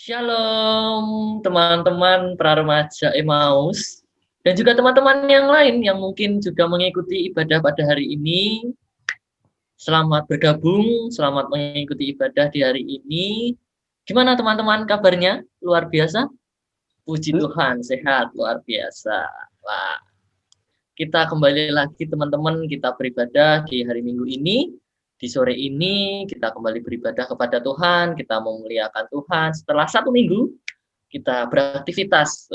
Shalom teman-teman pra-remaja Emmaus dan juga teman-teman yang lain yang mungkin juga mengikuti ibadah pada hari ini. Selamat bergabung, selamat mengikuti ibadah di hari ini. Gimana teman-teman kabarnya? Luar biasa? Puji Tuhan, sehat, luar biasa. Wah, kita kembali lagi teman-teman, kita beribadah di hari Minggu ini. Di sore ini kita kembali beribadah kepada Tuhan, kita memuliakan Tuhan. Setelah 1 minggu kita beraktivitas,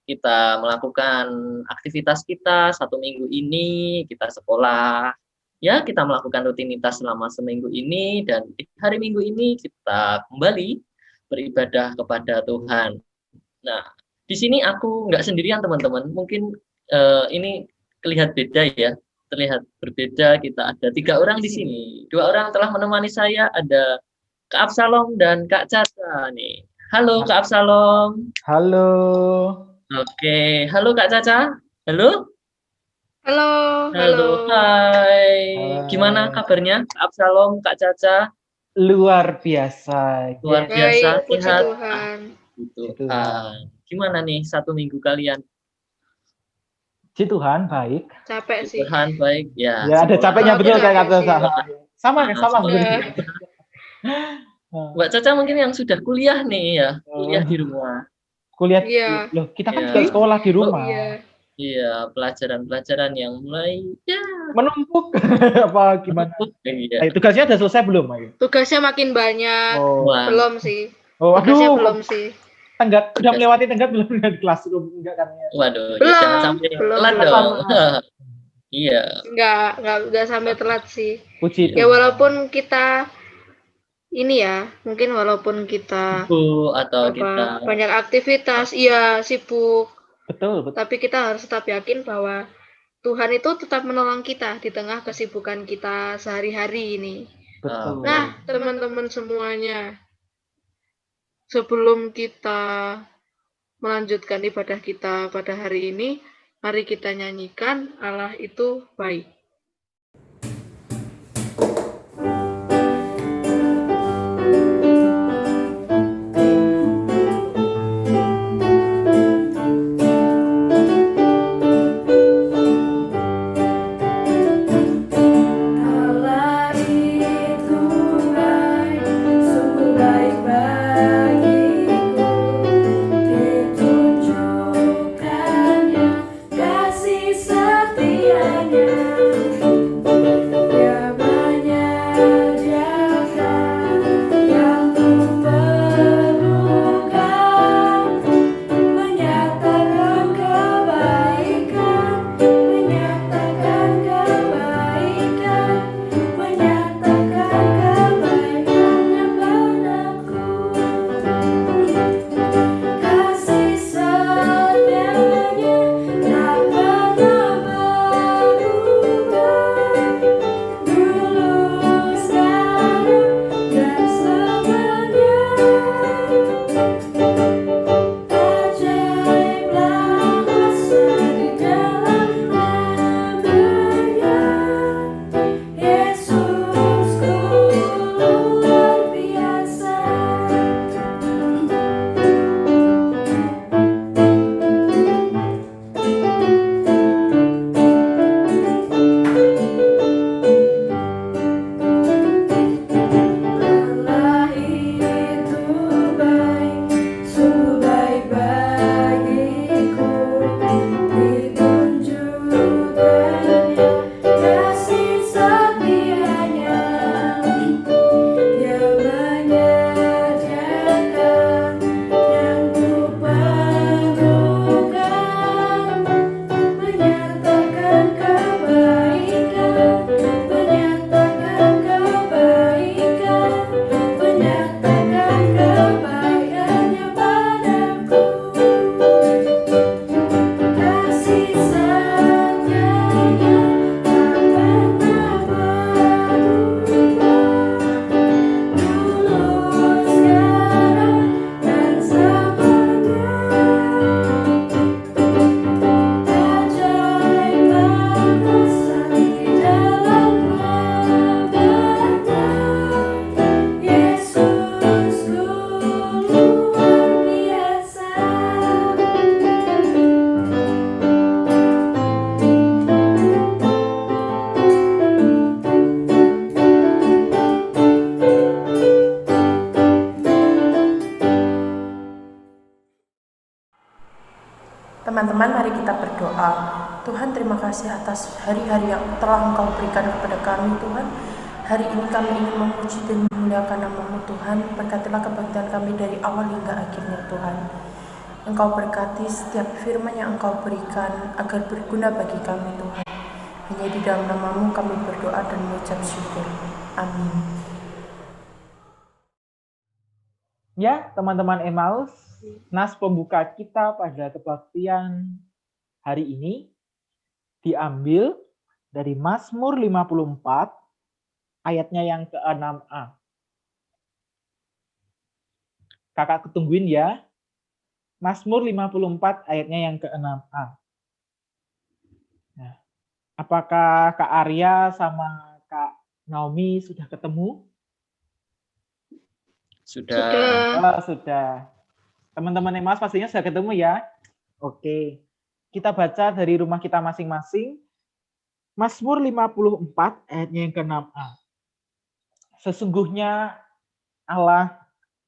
kita melakukan aktivitas kita 1 minggu ini, kita sekolah, ya kita melakukan rutinitas selama seminggu ini, dan di hari Minggu ini kita kembali beribadah kepada Tuhan. Nah, di sini aku nggak sendirian teman-teman, mungkin ini terlihat beda ya, terlihat berbeda. Kita ada 3 orang di sini, 2 orang telah menemani saya, ada Kak Absalom dan Kak Caca nih. Halo Kak Absalom. Halo. Oke, halo Kak Caca. Halo. Halo. Halo, hai. Gimana kabarnya Kak Absalom, Kak Caca? Luar biasa. Luar biasa, Puji sehat. Tuhan. Tuhan. Gimana nih 1 minggu kalian? Puji Tuhan, baik. Capek sih. Tuhan baik ya. Ya, ada capeknya betul kayak kata sama. Mbak Caca mungkin yang sudah kuliah nih ya, kuliah di rumah. Kuliah. Iya. Loh, kita kan juga sekolah di rumah. Iya, pelajaran-pelajaran yang mulai ya menumpuk apa gimana? Iya. Tugasnya udah selesai belum? Tugasnya makin banyak. Belum sih. Tugasnya belum sih. Tenggat udah melewati tenggat belum di classroom enggak kan ya? Waduh, belum, jangan sampai telat dong. Iya. Enggak sampai telat sih. Puji ya walaupun kita ini ya, mungkin walaupun kita sibuk atau kita banyak aktivitas, iya sibuk. Betul. Tapi kita harus tetap yakin bahwa Tuhan itu tetap menolong kita di tengah kesibukan kita sehari-hari ini. Betul. Nah, teman-teman semuanya, sebelum kita melanjutkan ibadah kita pada hari ini, mari kita nyanyikan Allah itu baik. Kasih setianya teman-teman, mari kita berdoa. Tuhan, terima kasih atas hari-hari yang telah Engkau berikan kepada kami, Tuhan. Hari ini kami ingin memuji dan memuliakan nama-Mu, Tuhan. Berkatilah kebaktian kami dari awal hingga akhirnya, Tuhan. Engkau berkati setiap firman yang Engkau berikan agar berguna bagi kami, Tuhan. Hanya di dalam nama-Mu kami berdoa dan mengucap syukur. Amin. Ya, teman-teman Emmaus, nas pembuka kita pada kebaktian hari ini diambil dari Mazmur 54 ayatnya yang ke-6a. Kakak ketungguin ya. Mazmur 54 ayatnya yang ke-6a. Nah, apakah Kak Arya sama Kak Naomi sudah ketemu? Sudah. Sudah. Teman-teman Emmaus pastinya sudah ketemu ya. Oke. Kita baca dari rumah kita masing-masing. Mazmur 54 ayatnya yang ke-6a. Sesungguhnya Allah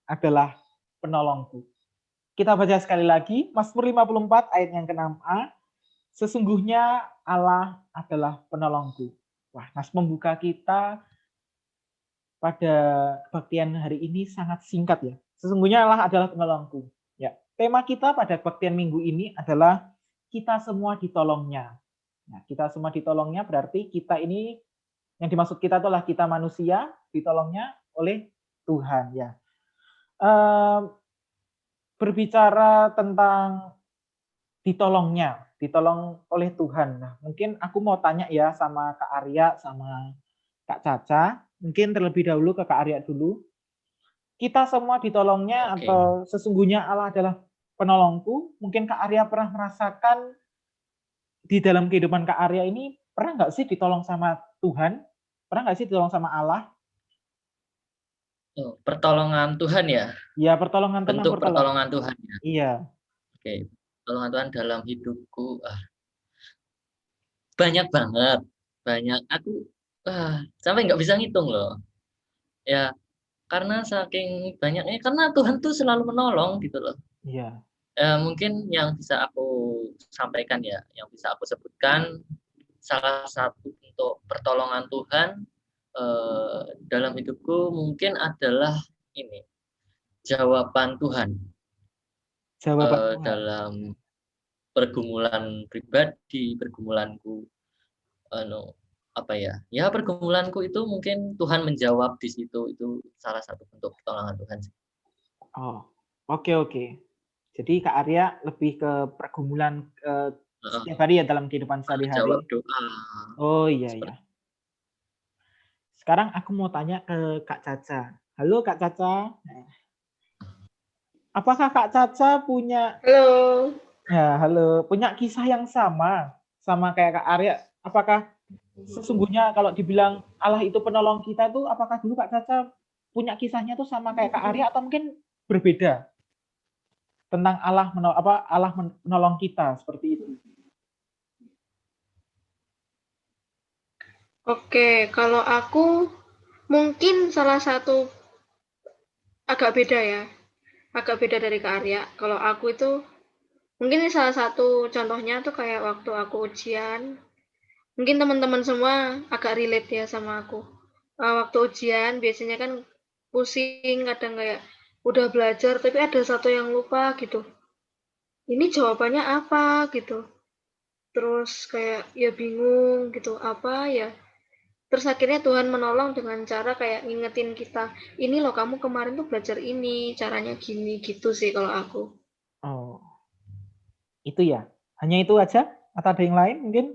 adalah penolongku. Kita baca sekali lagi. Mazmur 54 ayat yang ke-6a. Sesungguhnya Allah adalah penolongku. Wah, nas pembuka kita pada kebaktian hari ini sangat singkat ya. Sesungguhnya Allah adalah penolongku. Ya, tema kita pada kebaktian minggu ini adalah kita semua ditolongnya. Nah, kita semua ditolongnya berarti kita ini, yang dimaksud kita adalah kita manusia ditolongnya oleh Tuhan ya. Berbicara tentang ditolong oleh Tuhan. Nah, mungkin aku mau tanya ya sama Kak Arya sama Kak Caca. Mungkin terlebih dahulu ke Kak Arya dulu. Kita semua ditolongnya atau sesungguhnya Allah adalah penolongku. Mungkin Kak Arya pernah merasakan di dalam kehidupan Kak Arya ini, pernah nggak sih ditolong sama Tuhan? Pernah nggak sih ditolong sama Allah? Oh, pertolongan Tuhan ya? Iya, pertolongan Tuhan. Bentuk pertolongan Tuhan ya? Iya. Oke, pertolongan Tuhan dalam hidupku. Banyak banget. Banyak. Aku sampai nggak bisa ngitung loh. Ya, karena saking banyaknya, karena Tuhan tuh selalu menolong gitu loh. Iya. Mungkin yang bisa aku sampaikan ya, yang bisa aku sebutkan, salah satu bentuk pertolongan Tuhan dalam hidupku mungkin adalah ini, jawaban Tuhan. Jawaban Tuhan. Dalam pergumulan pribadi, pergumulanku, pergumulanku itu mungkin Tuhan menjawab di situ, itu salah satu bentuk pertolongan Tuhan. Oh, oke. Jadi Kak Arya lebih ke pergumulan setiap hari ya dalam kehidupan sehari-hari. Jawab doa. Oh iya. Sekarang aku mau tanya ke Kak Caca. Halo Kak Caca. Apakah Kak Caca punya punya kisah yang sama kayak Kak Arya? Apakah sesungguhnya kalau dibilang Allah itu penolong kita tuh, apakah dulu Kak Caca punya kisahnya tuh sama kayak Kak Arya atau mungkin berbeda? Tentang Allah menolong kita seperti itu. Oke, kalau aku mungkin salah satu agak beda ya. Agak beda dari Kak Arya. Kalau aku itu mungkin salah satu contohnya tuh kayak waktu aku ujian. Mungkin teman-teman semua agak relate ya sama aku. Waktu ujian biasanya kan pusing, kadang kayak udah belajar tapi ada satu yang lupa gitu. Ini jawabannya apa gitu. Terus kayak ya bingung gitu, apa ya. Terus akhirnya Tuhan menolong dengan cara kayak ngingetin kita, ini loh kamu kemarin tuh belajar ini, caranya gini gitu sih kalau aku. Oh, itu ya? Hanya itu aja? Atau ada yang lain mungkin?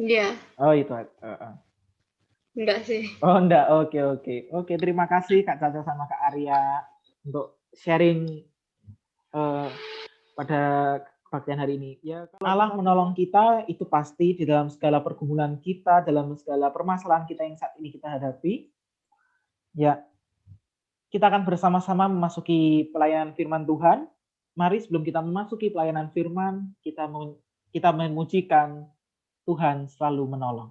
Iya. Oh itu. Enggak sih. Oh enggak, oke. Terima kasih Kak Caca sama Kak Arya untuk sharing pada kebaktian hari ini. Ya, Allah menolong kita itu pasti di dalam segala pergumulan kita, dalam segala permasalahan kita yang saat ini kita hadapi. Ya, kita akan bersama-sama memasuki pelayanan firman Tuhan. Mari sebelum kita memasuki pelayanan firman, kita memujikan Tuhan selalu menolong.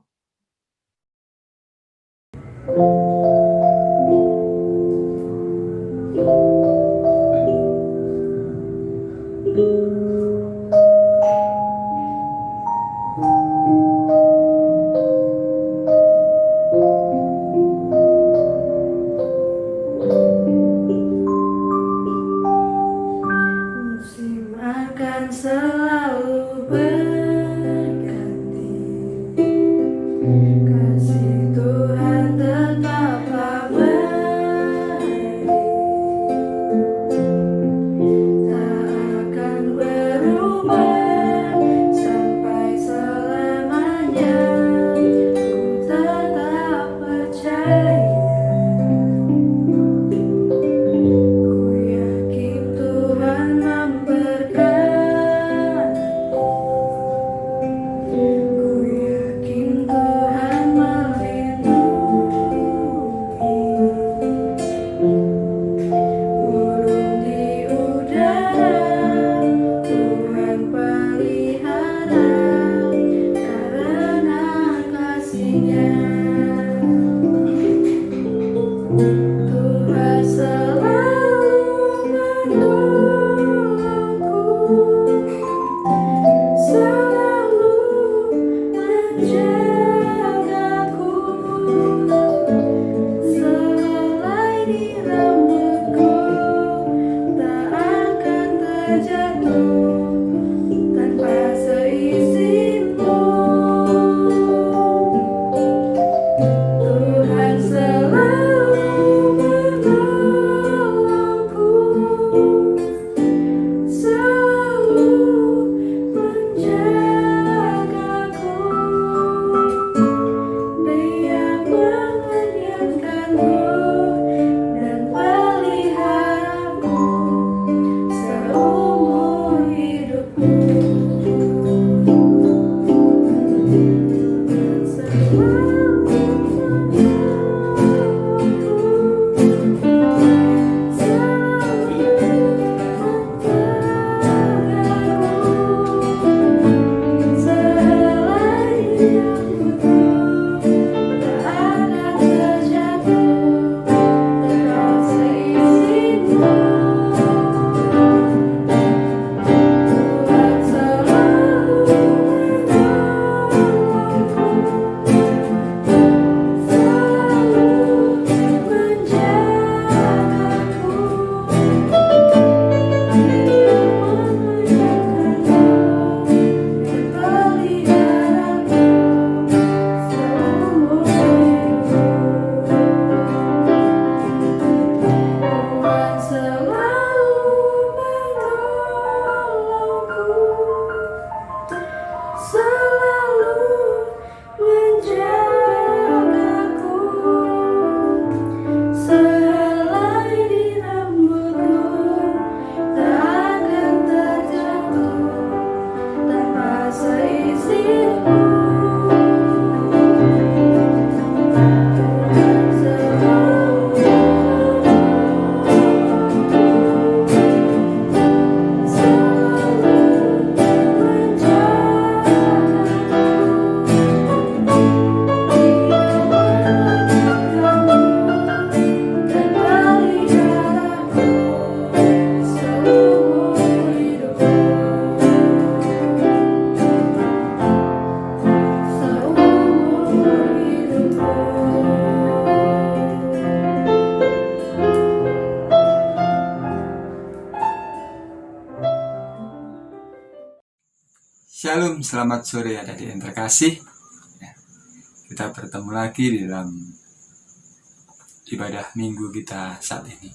selamat sore adik-adik yang terkasih. Kita bertemu lagi di dalam ibadah minggu kita saat ini.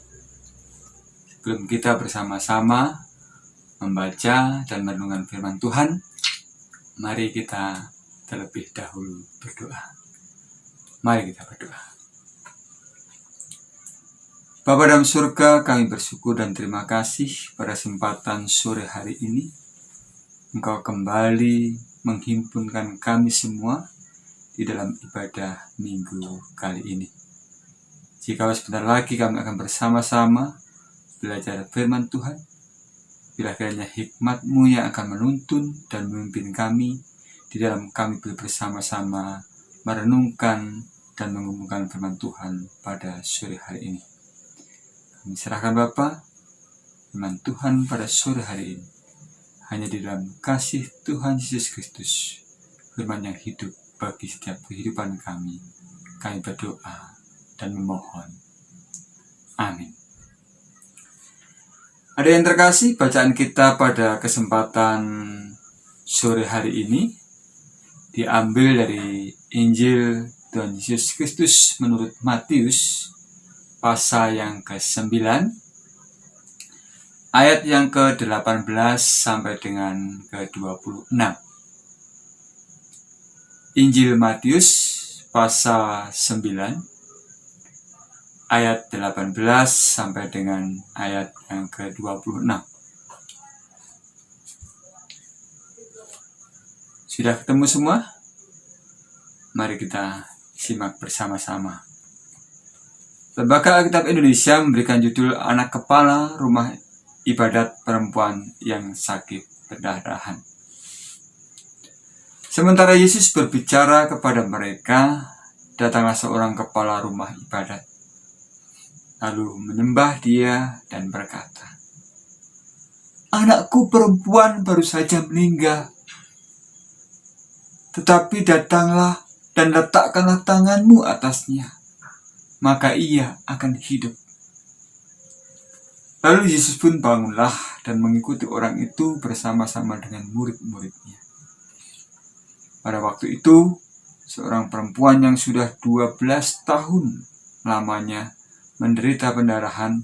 Sebelum kita bersama-sama membaca dan merenungkan firman Tuhan, mari kita terlebih dahulu berdoa. Mari kita berdoa. Bapa dalam surga, kami bersyukur dan terima kasih pada kesempatan sore hari ini. Engkau kembali menghimpunkan kami semua di dalam ibadah minggu kali ini. Jika sebentar lagi kami akan bersama-sama belajar firman Tuhan, bila kiranya hikmat-Mu yang akan menuntun dan memimpin kami di dalam kami bersama-sama merenungkan dan mengumumkan firman Tuhan pada sore hari ini. Kami serahkan Bapa firman Tuhan pada sore hari ini. Hanya di dalam kasih Tuhan Yesus Kristus, firman yang hidup bagi setiap kehidupan kami berdoa dan memohon. Amin. Ada yang terkasih, bacaan kita pada kesempatan sore hari ini diambil dari Injil Tuhan Yesus Kristus menurut Matius pasal yang ke-9, ayat yang ke-18 sampai dengan ke-26. Injil Matius pasal 9 ayat 18 sampai dengan ayat yang ke-26. Sudah ketemu semua? Mari kita simak bersama-sama. Lembaga Alkitab Indonesia memberikan judul Anak Kepala Rumah Ibadat Perempuan yang Sakit Perdarahan. Sementara Yesus berbicara kepada mereka, datanglah seorang kepala rumah ibadat, lalu menyembah dia dan berkata, "Anakku perempuan baru saja meninggal, tetapi datanglah dan letakkanlah tanganmu atasnya, maka ia akan hidup." Lalu Yesus pun bangunlah dan mengikuti orang itu bersama-sama dengan murid-muridnya. Pada waktu itu, seorang perempuan yang sudah 12 tahun lamanya menderita pendarahan,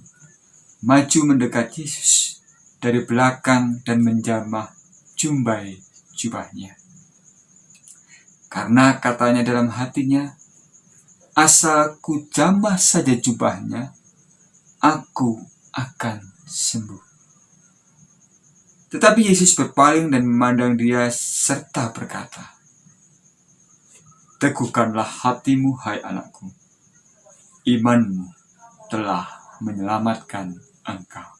maju mendekat Yesus dari belakang dan menjamah jumbai jubahnya. Karena katanya dalam hatinya, "Asal ku jamah saja jubahnya, aku akan sembuh." Tetapi Yesus berpaling dan memandang dia serta berkata, "Teguhkanlah hatimu, hai anakku. Imanmu telah menyelamatkan engkau."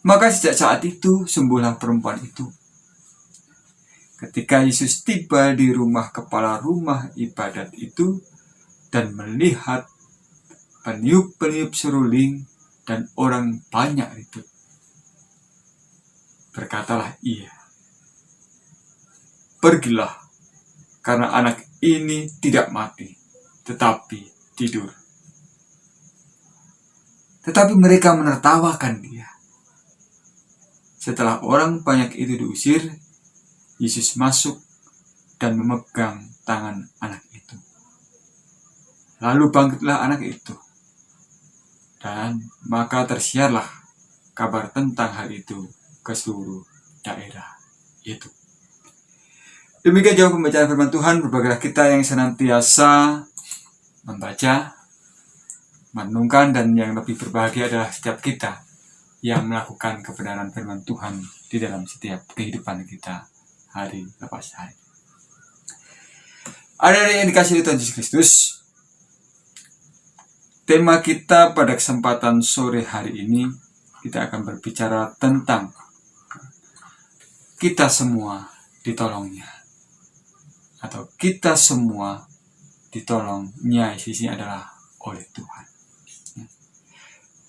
Maka sejak saat itu sembuhlah perempuan itu. Ketika Yesus tiba di rumah kepala rumah ibadat itu dan melihat peniup-peniup seruling dan orang banyak ribut, berkatalah ia, "Pergilah, karena anak ini tidak mati, tetapi tidur." Tetapi mereka menertawakan dia. Setelah orang banyak itu diusir, Yesus masuk dan memegang tangan anak itu. Lalu bangkitlah anak itu. Dan maka tersiarlah kabar tentang hal itu ke seluruh daerah itu. Demikian jauh pembacaan firman Tuhan. Berbagailah kita yang senantiasa membaca, merenungkan, dan yang lebih berbahagia adalah setiap kita yang melakukan kebenaran firman Tuhan di dalam setiap kehidupan kita hari lepas hari. Ada yang dikasihi Tuhan Yesus Kristus. Tema kita pada kesempatan sore hari ini, kita akan berbicara tentang kita semua ditolongnya. Atau kita semua ditolongnya, isinya adalah oleh Tuhan.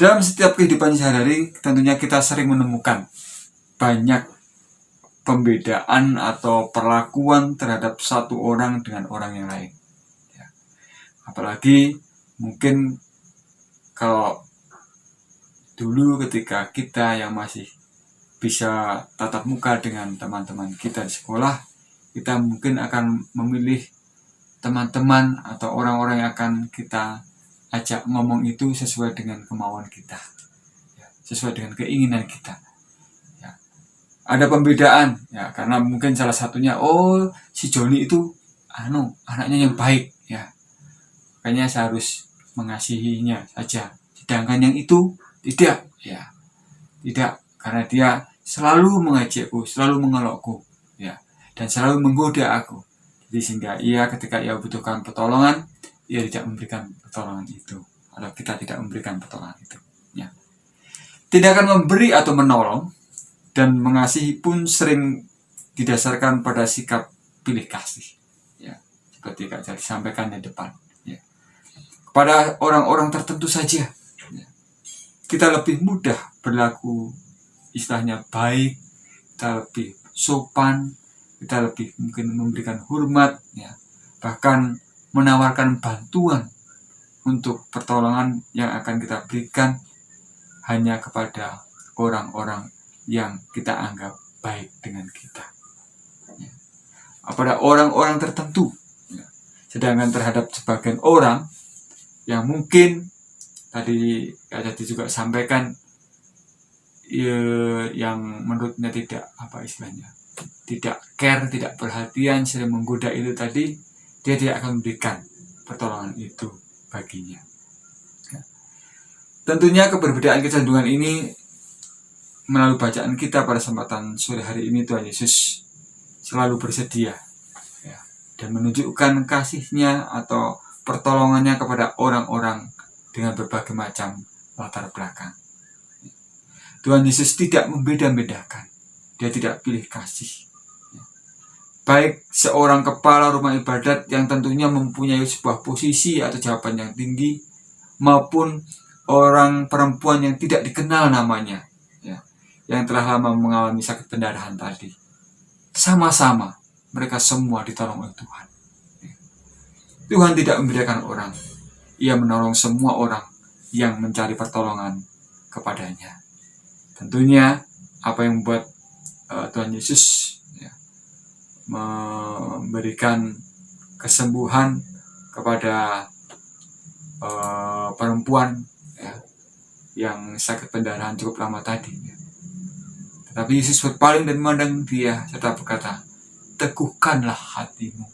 Dalam setiap kehidupan sehari-hari, tentunya kita sering menemukan banyak pembedaan atau perlakuan terhadap satu orang dengan orang yang lain. Apalagi mungkin kalau dulu ketika kita yang masih bisa tatap muka dengan teman-teman kita di sekolah, kita mungkin akan memilih teman-teman atau orang-orang yang akan kita ajak ngomong itu sesuai dengan kemauan kita, ya, sesuai dengan keinginan kita. Ya. Ada pembedaan, ya, karena mungkin salah satunya, oh si Joni itu anaknya yang baik, ya, kayaknya saya harus mengasihinya saja. Sedangkan yang itu tidak, ya, tidak, karena dia selalu mengajakku, selalu mengelokku, ya, dan selalu menggoda aku. Jadi sehingga ketika ia butuhkan pertolongan, ia tidak memberikan pertolongan itu, atau kita tidak memberikan pertolongan itu. Ya. Tindakan memberi atau menolong dan mengasihi pun sering didasarkan pada sikap pilih kasih. Ya. Seperti Kak Jari sampaikan di depan. Ya. Kepada orang-orang tertentu saja, ya, kita lebih mudah berlaku istilahnya baik, kita lebih sopan, kita lebih mungkin memberikan hormat, ya, bahkan menawarkan bantuan untuk pertolongan yang akan kita berikan hanya kepada orang-orang yang kita anggap baik dengan kita, ya, pada orang-orang tertentu, ya. Sedangkan terhadap sebagian orang yang mungkin tadi Kak Jati juga sampaikan, yang menurutnya tidak tidak care, tidak perhatian, sering menggoda itu tadi, dia tidak akan memberikan pertolongan itu baginya. Ya. Tentunya keberbedaan kecenderungan ini melalui bacaan kita pada kesempatan sore hari ini, Tuhan Yesus selalu bersedia, ya, dan menunjukkan kasih-Nya atau pertolongannya kepada orang-orang dengan berbagai macam latar belakang. Tuhan Yesus tidak membeda-bedakan, dia tidak pilih kasih. Baik seorang kepala rumah ibadat yang tentunya mempunyai sebuah posisi atau jabatan yang tinggi, maupun orang perempuan yang tidak dikenal namanya, ya, yang telah lama mengalami sakit pendarahan tadi. Sama-sama mereka semua ditolong oleh Tuhan. Tuhan tidak membedakan orang, ia menolong semua orang yang mencari pertolongan kepadanya. Tentunya apa yang membuat Tuhan Yesus, ya, memberikan kesembuhan kepada perempuan, ya, yang sakit pendarahan cukup lama tadi, ya. Tetapi Yesus berpaling dan memandang dia serta berkata, "Teguhkanlah hatimu,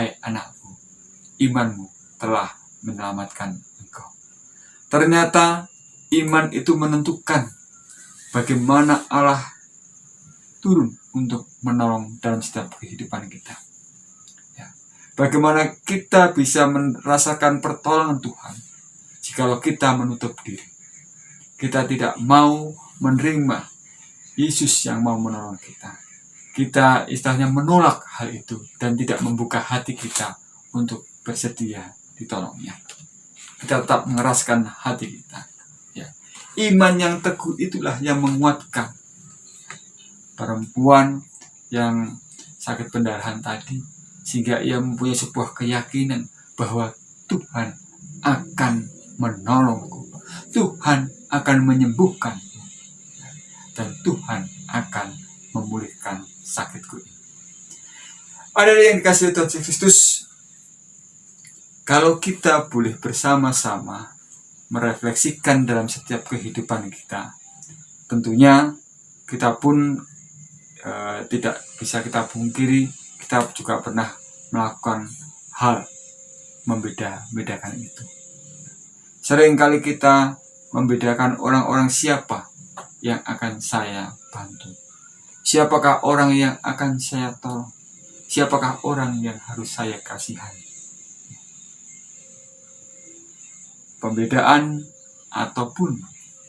hai anakku, imanmu telah menyelamatkan engkau." Ternyata iman itu menentukan bagaimana Allah turun untuk menolong dalam setiap kehidupan kita. Ya. Bagaimana kita bisa merasakan pertolongan Tuhan jikalau kita menutup diri. Kita tidak mau menerima Yesus yang mau menolong kita. Kita istilahnya menolak hal itu dan tidak membuka hati kita untuk bersedia ditolongnya. Kita tetap mengeraskan hati kita. Iman yang teguh itulah yang menguatkan perempuan yang sakit pendarahan tadi, sehingga ia mempunyai sebuah keyakinan bahwa Tuhan akan menolongku, Tuhan akan menyembuhkanku, dan Tuhan akan memulihkan sakitku ini. Ada yang dikasih Tuhan Kristus, kalau kita boleh bersama-sama merefleksikan dalam setiap kehidupan kita, tentunya kita pun tidak bisa kita pungkiri, kita juga pernah melakukan hal membeda-bedakan itu. Seringkali kita membedakan orang-orang siapa yang akan saya bantu, siapakah orang yang akan saya tolong, siapakah orang yang harus saya kasihani. Pembedaan ataupun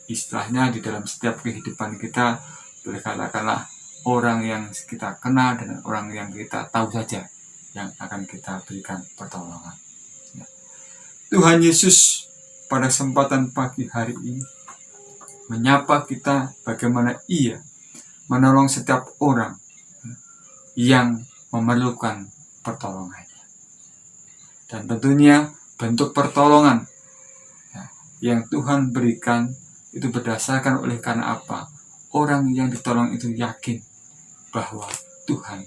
istilahnya di dalam setiap kehidupan kita, boleh katakanlah orang yang kita kenal dan orang yang kita tahu saja yang akan kita berikan pertolongan. Ya. Tuhan Yesus pada kesempatan pagi hari ini menyapa kita bagaimana ia menolong setiap orang yang memerlukan pertolongannya. Dan tentunya bentuk pertolongan yang Tuhan berikan itu berdasarkan oleh karena apa? orang yang ditolong itu yakin bahwa Tuhan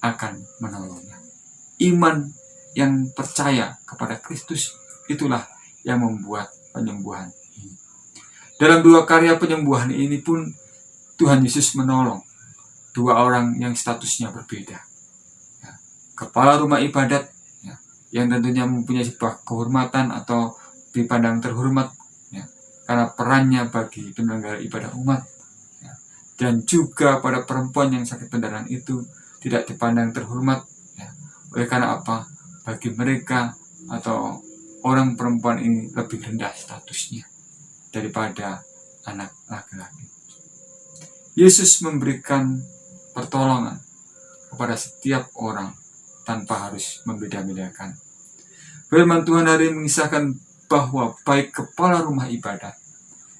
akan menolongnya. Iman yang percaya kepada Kristus itulah yang membuat penyembuhan ini. Dalam 2 karya penyembuhan ini pun Tuhan Yesus menolong 2 orang yang statusnya berbeda. Ya, kepala rumah ibadat ya, yang tentunya mempunyai sebuah kehormatan atau dipandang terhormat ya, karena perannya bagi penyelenggara ibadah umat. Ya, dan juga pada perempuan yang sakit pendarahan itu tidak dipandang terhormat. Ya, oleh karena apa? Bagi mereka atau orang perempuan ini lebih rendah statusnya daripada anak laki-laki. Yesus memberikan pertolongan kepada setiap orang tanpa harus membeda-bedakan. Firman Tuhan hari ini mengisahkan bahwa baik kepala rumah ibadat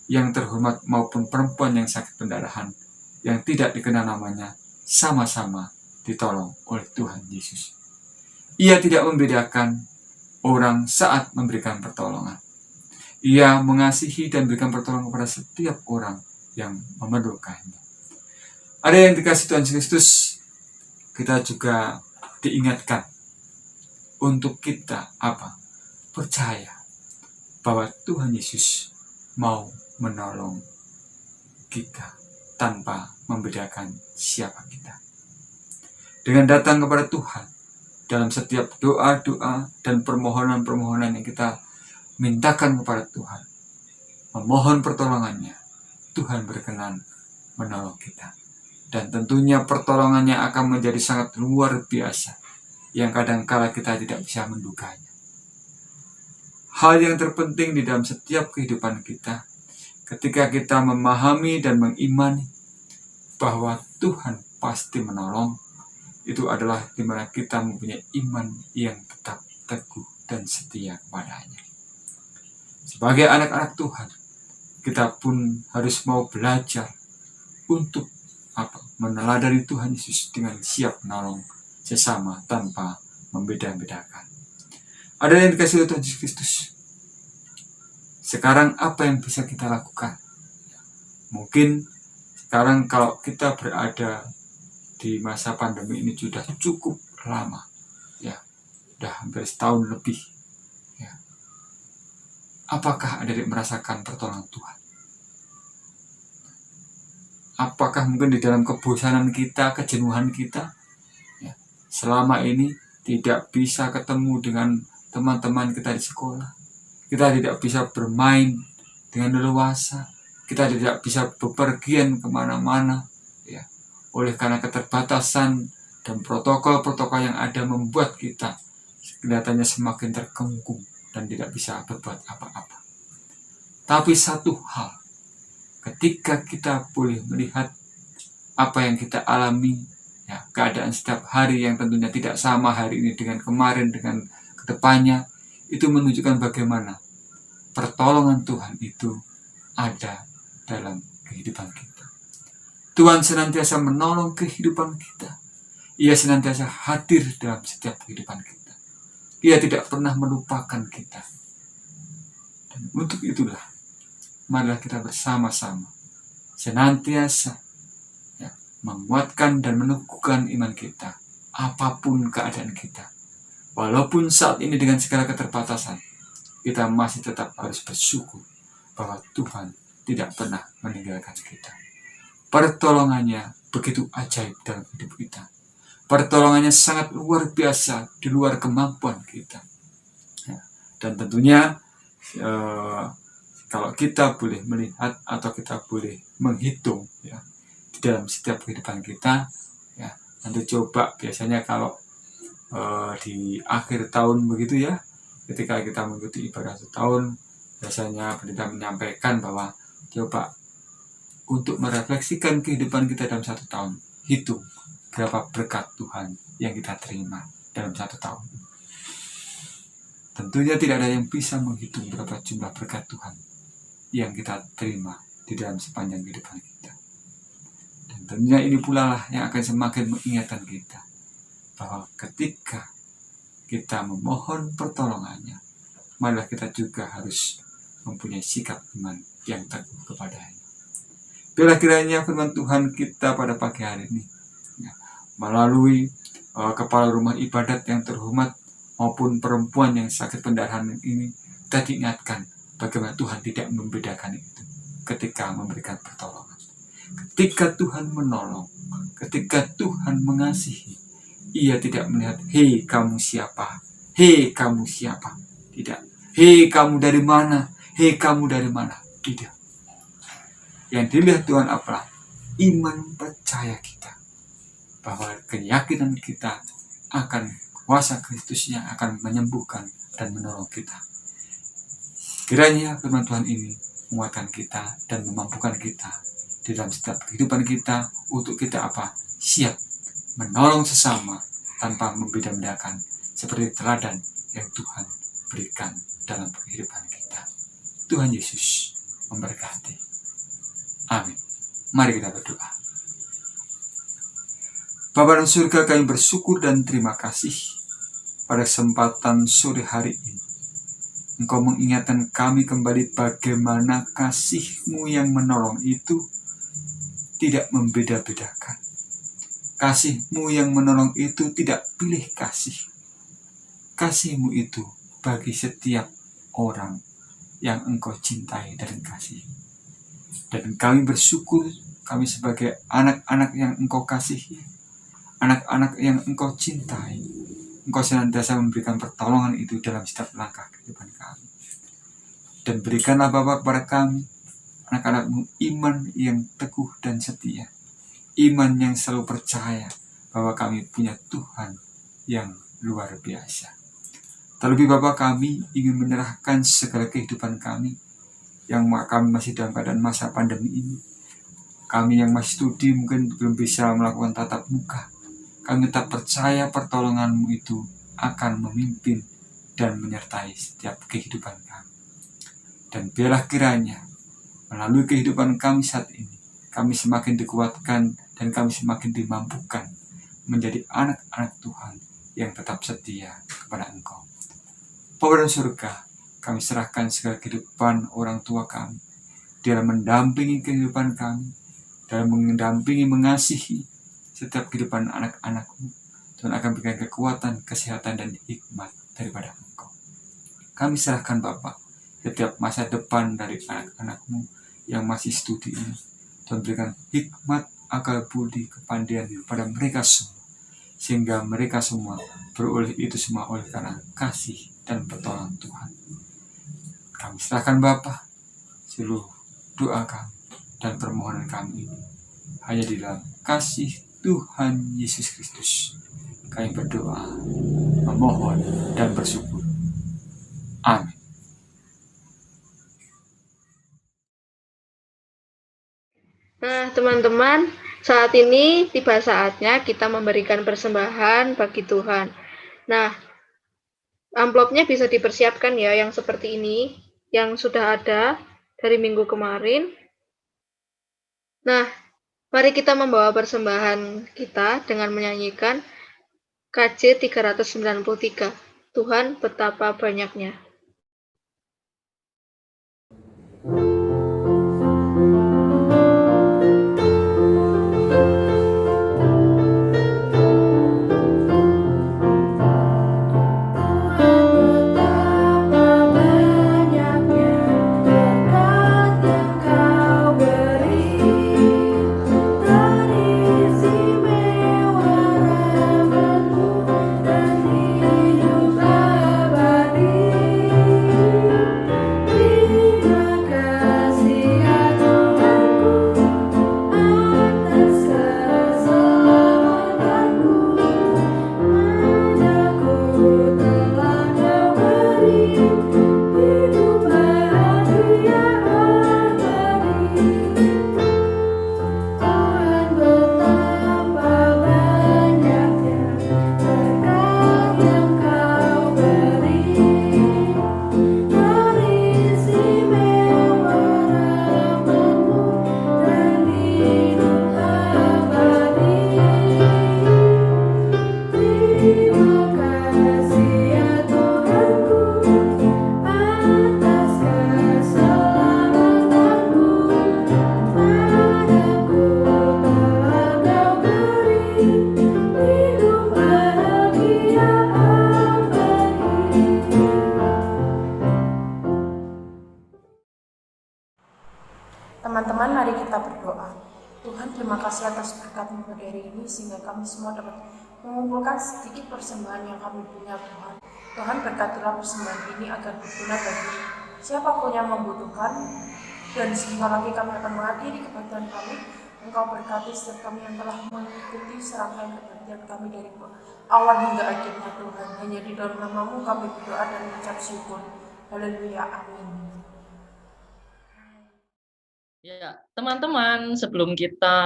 yang terhormat maupun perempuan yang sakit pendarahan yang tidak dikenal namanya sama-sama ditolong oleh Tuhan Yesus. Ia tidak membedakan orang saat memberikan pertolongan. Ia mengasihi dan berikan pertolongan kepada setiap orang yang memerlukannya. Ada yang dikasih Tuhan Kristus, kita juga diingatkan untuk kita apa? Percaya bahwa Tuhan Yesus mau menolong kita tanpa membedakan siapa kita. Dengan datang kepada Tuhan dalam setiap doa-doa dan permohonan-permohonan yang kita mintakan kepada Tuhan, memohon pertolongannya, Tuhan berkenan menolong kita. Dan tentunya pertolongannya akan menjadi sangat luar biasa, yang kadangkala kita tidak bisa menduganya. Hal yang terpenting di dalam setiap kehidupan kita, ketika kita memahami dan mengimani bahwa Tuhan pasti menolong, itu adalah di mana kita mempunyai iman yang tetap teguh dan setia kepadanya. Sebagai anak-anak Tuhan, kita pun harus mau belajar untuk meneladani Tuhan Yesus dengan siap menolong sesama tanpa membeda-bedakan. Ada yang dikasih oleh Tuhan Yesus Kristus. Sekarang apa yang bisa kita lakukan? Mungkin sekarang kalau kita berada di masa pandemi ini sudah cukup lama, ya, sudah hampir setahun lebih. Ya. Apakah adik merasakan pertolongan Tuhan? Apakah mungkin di dalam kebosanan kita, kejenuhan kita, ya, selama ini tidak bisa ketemu dengan teman-teman kita di sekolah, kita tidak bisa bermain dengan leluasa, kita tidak bisa bepergian kemana-mana, ya, oleh karena keterbatasan dan protokol-protokol yang ada membuat kita kelihatannya semakin terkungkung dan tidak bisa berbuat apa-apa. Tapi satu hal, ketika kita boleh melihat apa yang kita alami, ya, keadaan setiap hari yang tentunya tidak sama hari ini dengan kemarin, dengan kedepannya, itu menunjukkan bagaimana pertolongan Tuhan itu ada dalam kehidupan kita. Tuhan senantiasa menolong kehidupan kita. Ia senantiasa hadir dalam setiap kehidupan kita. Ia tidak pernah melupakan kita. Dan untuk itulah, marilah kita bersama-sama senantiasa menguatkan dan meneguhkan iman kita, apapun keadaan kita. Walaupun saat ini dengan segala keterbatasan, kita masih tetap harus bersyukur bahwa Tuhan tidak pernah meninggalkan kita. Pertolongannya begitu ajaib dalam hidup kita. Pertolongannya sangat luar biasa, di luar kemampuan kita. Ya, dan tentunya kalau kita boleh melihat atau kita boleh menghitung, ya, di dalam setiap kehidupan kita, ya, nanti coba biasanya kalau di akhir tahun begitu, ya, ketika kita mengikuti ibadah setahun, biasanya pendeta menyampaikan bahwa coba untuk merefleksikan kehidupan kita dalam 1 tahun, hitung berapa berkat Tuhan yang kita terima dalam 1 tahun. Tentunya tidak ada yang bisa menghitung berapa jumlah berkat Tuhan yang kita terima di dalam sepanjang kehidupan kita. Dan tentunya ini pula lah yang akan semakin mengingatkan kita bahwa ketika kita memohon pertolongannya, marilah kita juga harus mempunyai sikap iman yang teguh kepadanya. Biarlah kiranya firman Tuhan kita pada pagi hari ini, ya, melalui kepala rumah ibadat yang terhormat maupun perempuan yang sakit pendarahan ini, kita diingatkan bagaimana Tuhan tidak membedakan itu ketika memberikan pertolongan. Ketika Tuhan menolong, ketika Tuhan mengasihi, Ia tidak melihat, hei kamu siapa, hei kamu siapa. Tidak. Hei kamu dari mana, hei kamu dari mana. Tidak. Yang dilihat Tuhan apalah? Iman percaya kita, bahwa keyakinan kita akan kuasa Kristus yang akan menyembuhkan dan menolong kita. Kiranya firman Tuhan ini menguatkan kita dan memampukan kita di dalam setiap kehidupan kita untuk kita apa? Siap menolong sesama tanpa membeda-bedakan seperti teladan yang Tuhan berikan dalam kehidupan kita. Tuhan Yesus memberkati. Amin. Mari kita berdoa. Bapa dalam surga, kami bersyukur dan terima kasih pada kesempatan sore hari ini. Engkau mengingatkan kami kembali bagaimana kasih-Mu yang menolong itu tidak membeda-bedakan. Kasih-Mu yang menolong itu tidak pilih kasih. Kasih-Mu itu bagi setiap orang yang Engkau cintai dan kasih. Dan kami bersyukur, kami sebagai anak-anak yang Engkau kasihi, anak-anak yang Engkau cintai, Engkau senantiasa memberikan pertolongan itu dalam setiap langkah kehidupan kami. Dan berikanlah Bapa kepada kami, anak-anak-Mu, iman yang teguh dan setia. Iman yang selalu percaya bahwa kami punya Tuhan yang luar biasa. Terlebih Bapa, kami ingin menyerahkan segala kehidupan kami yang kami masih dalam keadaan masa pandemi ini. Kami yang masih studi mungkin belum bisa melakukan tatap muka. Kami tetap percaya pertolongan-Mu itu akan memimpin dan menyertai setiap kehidupan kami. Dan biarlah kiranya melalui kehidupan kami saat ini, kami semakin dikuatkan dan kami semakin dimampukan menjadi anak-anak Tuhan yang tetap setia kepada Engkau. Bapa dalam surga, kami serahkan segala kehidupan orang tua kami dalam mendampingi kehidupan kami, dalam mendampingi, mengasihi setiap kehidupan anak-anak-Mu. Tuhan akan berikan kekuatan, kesehatan, dan hikmat daripada Engkau. Kami serahkan Bapa setiap masa depan dari anak-anak-Mu yang masih studi ini. Tuhan berikan hikmat, akal budi, kepandaian kepada mereka semua, sehingga mereka semua beroleh itu semua oleh karena kasih dan pertolongan Tuhan. Kami serahkan Bapa seluruh doa kami dan permohonan kami ini hanya di dalam kasih Tuhan Yesus Kristus. Kami berdoa, memohon, dan bersyukur. Amin. Nah, teman-teman, saat ini tiba saatnya kita memberikan persembahan bagi Tuhan. Nah, amplopnya bisa dipersiapkan ya, yang seperti ini, yang sudah ada dari minggu kemarin. Nah, mari kita membawa persembahan kita dengan menyanyikan KJ 393. Tuhan betapa banyaknya. Hidup abadi. Teman-teman, mari kita berdoa. Tuhan, terima kasih atas berkat-Mu pada hari ini sehingga kami semua dapat mengumpulkan sedikit persembahan yang kami punya, Tuhan. Tuhan, berkatilah persembahan ini agar berguna bagi siapapun yang membutuhkan, dan sebentar lagi kami akan mengakhiri kebaktian kami. Engkau berkati setiap kami yang telah mengikuti serangkaian kebaktian kami dari awal hingga akhirnya, Tuhan. Hanya di dalam nama-Mu kami berdoa dan mengucap syukur. Haleluya, amin. Ya, teman-teman, sebelum kita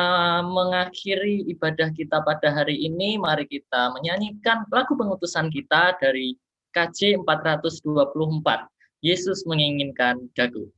mengakhiri ibadah kita pada hari ini, mari kita menyanyikan lagu pengutusan kita dari KJ 424, Yesus menginginkan dagu.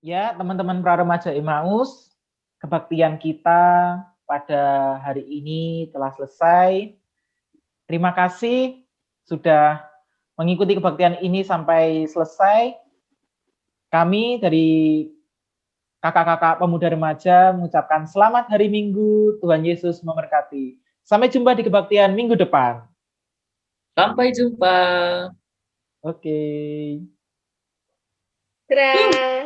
Ya, teman-teman Praremaja Emmaus, kebaktian kita pada hari ini telah selesai. Terima kasih sudah mengikuti kebaktian ini sampai selesai. Kami dari kakak-kakak pemuda remaja mengucapkan selamat hari Minggu, Tuhan Yesus memberkati. Sampai jumpa di kebaktian minggu depan. Sampai jumpa. Oke. Dadah.